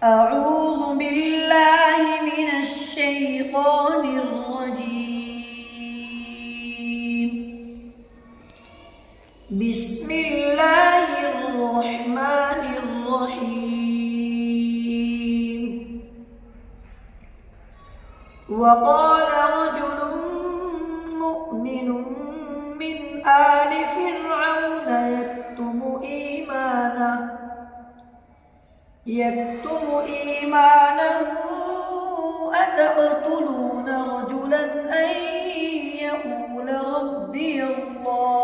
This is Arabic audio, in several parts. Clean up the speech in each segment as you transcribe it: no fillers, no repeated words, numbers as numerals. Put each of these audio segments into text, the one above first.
أعوذ بالله من الشيطان الرجيم. بسم الله الرحمن الرحيم. وقال رجل مؤمن من آل فرعون يكتم إيمانه أتقتلون رجلا أن يقول ربي الله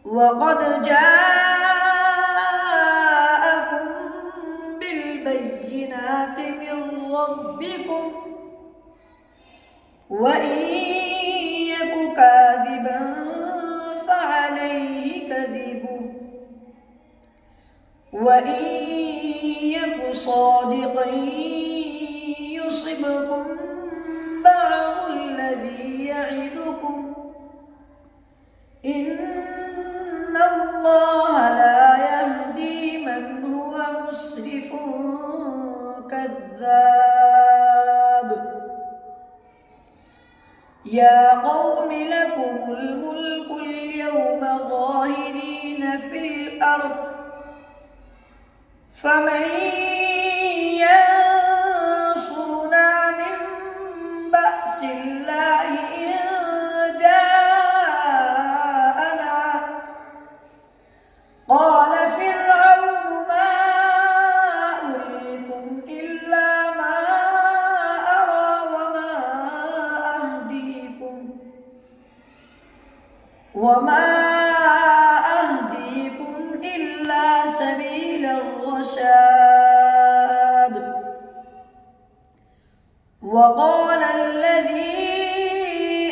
وقد جاءكم بالبينات من ربكم وإن يك كاذبا فعليه كذبه وإن يك صادقا يصبكم بعض الذي يعدكم إن الله لا يهدي من هو مسرف كذاب. يا قوم لكم الملك اليوم ظاهرين في الأرض فمن ينصرنا من بأس الله إن جاءنا قال فرعون ما أريكم إلا ما أرى وما أهديكم إلا سبيل الرشاد. وقال الذي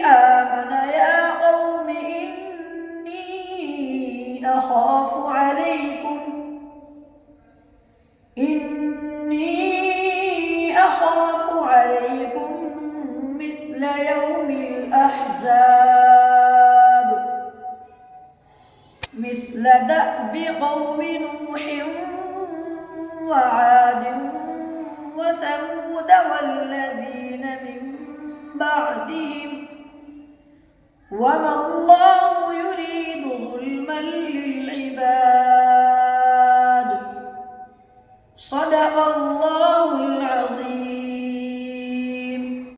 آمن يا قوم إني أخاف عليكم مثل يوم الأحزاب مثل دأب قوم نوح وعاد وثمود والذين من بعدهم وما الله يريد ظلما للعباد. صدق الله